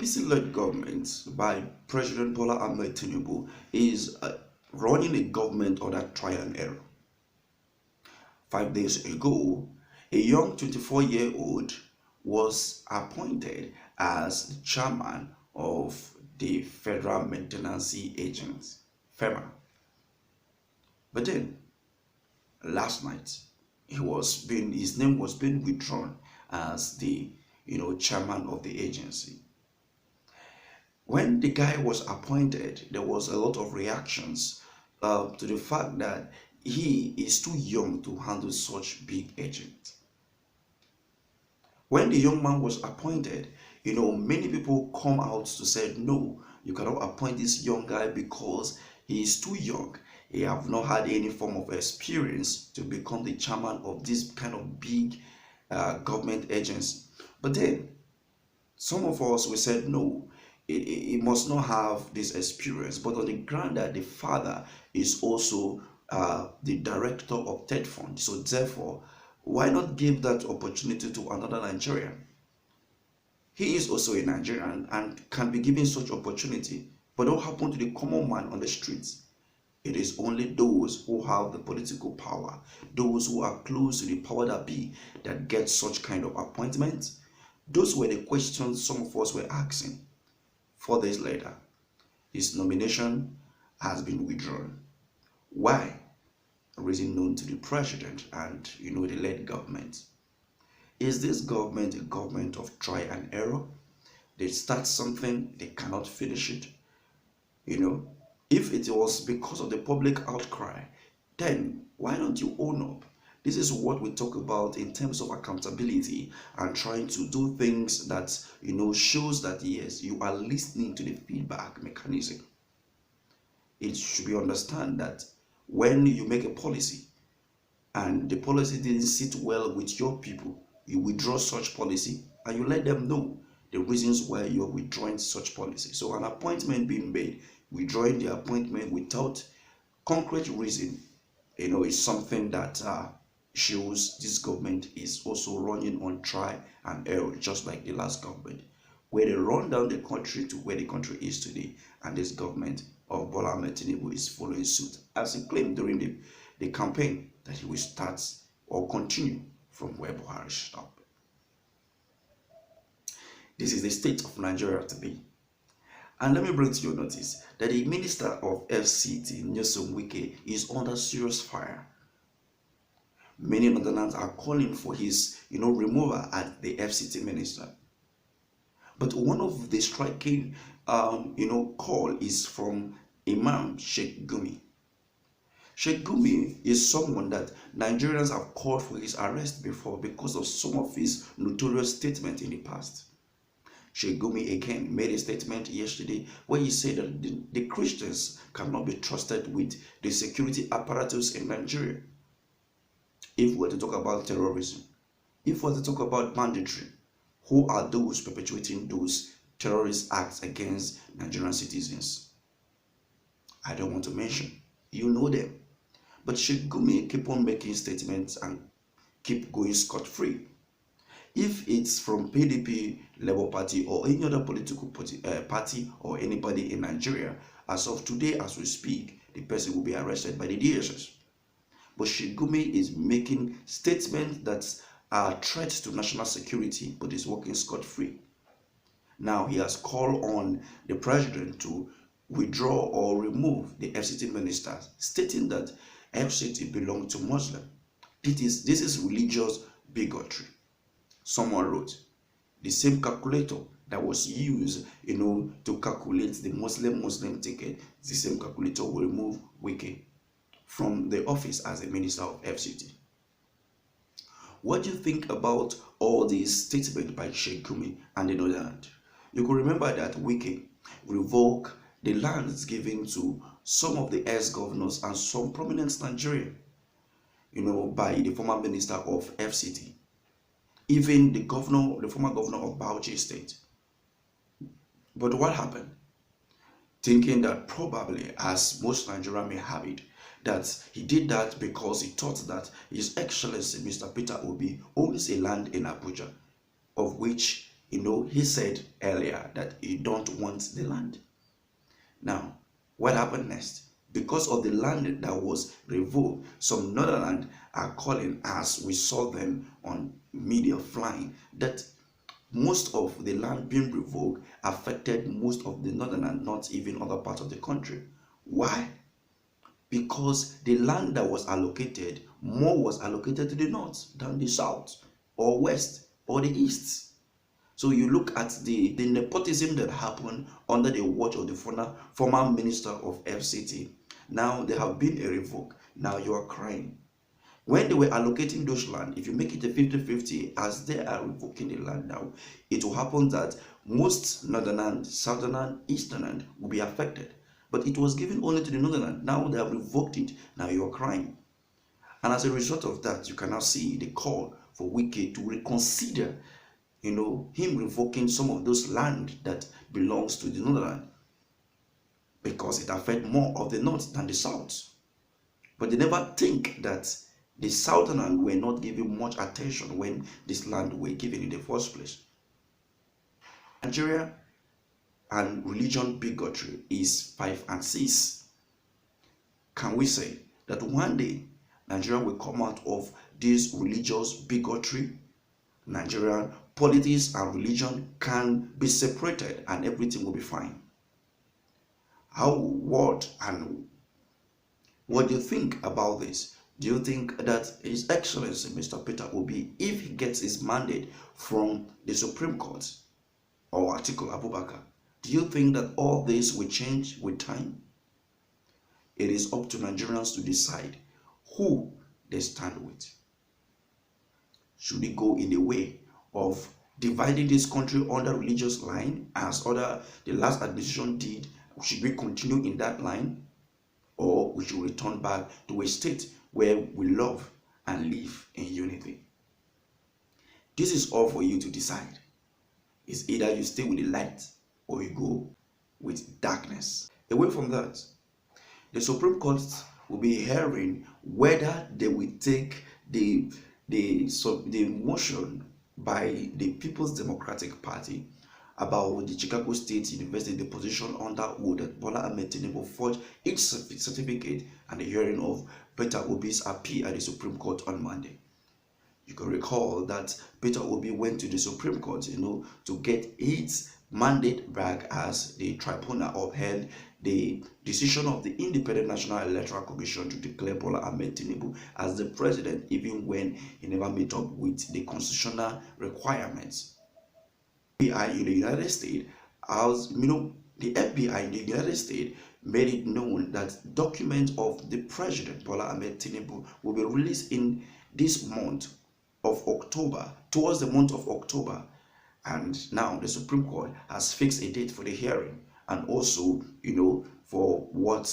APC-led government by President Bola Ahmed Tinubu is running a government under trial and error. 5 days ago, a young 24-year-old was appointed as the chairman of the Federal Maintenance Agency, FEMA. But then, last night, his name was being withdrawn as the chairman of the agency. When the guy was appointed, there was a lot of reactions to the fact that he is too young to handle such big agent. When the young man was appointed, many people come out to say, no, you cannot appoint this young guy because he is too young. He have not had any form of experience to become the chairman of this kind of big government agency. But then, some of us, we said, no, he must not have this experience. But on the ground that the father is also the director of TED Fund, so therefore, why not give that opportunity to another Nigerian? He is also a Nigerian and can be given such opportunity. But what happened to the common man on the streets? It is only those who have the political power, those who are close to the power that be, that get such kind of appointments. Those were the questions some of us were asking. 4 days later, his nomination has been withdrawn. Why? A reason known to the president and the led government. Is this government a government of try and error? They start something, they cannot finish it. If it was because of the public outcry, then why don't you own up? This is what we talk about in terms of accountability and trying to do things that shows that yes, you are listening to the feedback mechanism. It should be understood that when you make a policy and the policy didn't sit well with your people, you withdraw such policy and you let them know the reasons why you're withdrawing such policy. So an appointment being made, withdrawing the appointment without concrete reason, is something that shows this government is also running on try and error, just like the last government, where they run down the country to where the country is today, and this government of Bola Ahmed Tinubu is following suit, as he claimed during the campaign that he will start or continue from where Buhari stopped. This is the state of Nigeria today. And let me bring to your notice that the Minister of FCT, Wike, is under serious fire. Many Northerners are calling for his removal as the FCT minister. But one of the striking call is from Imam Sheikh Gumi. Sheikh Gumi is someone that Nigerians have called for his arrest before because of some of his notorious statements in the past. Sheikh Gumi again made a statement yesterday where he said that the Christians cannot be trusted with the security apparatus in Nigeria. If we're to talk about terrorism, if we're to talk about banditry, who are those perpetuating those terrorist acts against Nigerian citizens? I don't want to mention. You know them. But Sheikh Gumi keep on making statements and keep going scot-free. If it's from PDP, Labour Party, or any other political party or anybody in Nigeria, as of today, as we speak, the person will be arrested by the DSS. But Sheikh Gumi is making statements that are threats to national security, but is working scot-free. Now he has called on the president to withdraw or remove the FCT ministers, stating that FCT belongs to Muslim. This is religious bigotry. Someone wrote, the same calculator that was used, to calculate the Muslim ticket, the same calculator will remove Wike from the office as a minister of FCT. What do you think about all these statements by Sheikh Gumi and the Northern? You could remember that Wike revoked the lands given to some of the ex-governors and some prominent Nigerians, by the former minister of FCT. Even the former governor of Bauchi State. But what happened? Thinking that probably, as most Nigerians may have it, that he did that because he thought that His Excellency Mr. Peter Obi owns a land in Abuja, of which he said earlier that he don't want the land. Now, what happened next? Because of the land that was revoked, some Northernland are calling, as we saw them on media flying, that most of the land being revoked affected most of the Northernland, not even other parts of the country. Why? Because the land that was allocated, more was allocated to the north than the south, or west, or the east. So you look at the nepotism that happened under the watch of the former minister of FCT. Now there have been a revoke. Now you are crying. When they were allocating those land, if you make it a 50-50, as they are revoking the land now, it will happen that most northern and southern and eastern land will be affected. But it was given only to the northern land. Now they have revoked it. Now you are crying. And as a result of that, you can now see the call for Wike to reconsider him revoking some of those land that belongs to the Northern, because it affects more of the north than the south. But they never think that the southern were not given much attention when this land were given in the first place. Nigeria and religion bigotry is 5 and 6. Can we say that one day Nigeria will come out of this religious bigotry? Nigerian politics and religion can be separated and everything will be fine. What do you think about this? Do you think that His Excellency Mr. Peter Obi, if he gets his mandate from the Supreme Court or Atiku Abubakar, do you think that all this will change with time? It is up to Nigerians to decide who they stand with. Should it go in the way of dividing this country under religious line, as the last administration did? Should we continue in that line, or we should return back to a state where we love and live in unity? This is all for you to decide. It's either you stay with the light or you go with darkness. Away from that, the Supreme Court will be hearing whether they will take the motion by the People's Democratic Party about the Chicago State University deposition under that Bola Ahmed Tinubu forged its certificate, and the hearing of Peter Obi's appeal at the Supreme Court on Monday. You can recall that Peter Obi went to the Supreme Court, to get its mandate back, as the tribunal upheld the decision of the Independent National Electoral Commission to declare Bola Ahmed Tinubu as the president, even when he never met up with the constitutional requirements. The FBI in the United States, the FBI in the United States made it known that documents of the president Bola Ahmed Tinubu will be released in this month of October, towards the month of October. And now the Supreme Court has fixed a date for the hearing, and also, for what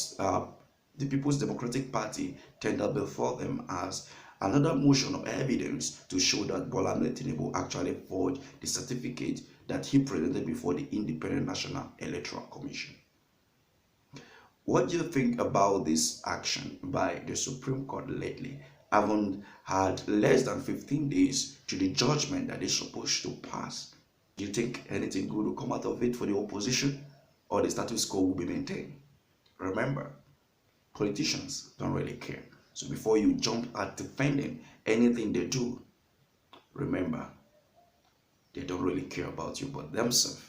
the People's Democratic Party tendered before them as another motion of evidence to show that Bola Ahmed Tinubu actually forged the certificate that he presented before the Independent National Electoral Commission. What do you think about this action by the Supreme Court lately? Haven't had less than 15 days to the judgment that they're supposed to pass. Do you think anything good will come out of it for the opposition, or the status quo will be maintained? Remember, politicians don't really care. So before you jump at defending anything they do, remember, they don't really care about you but themselves.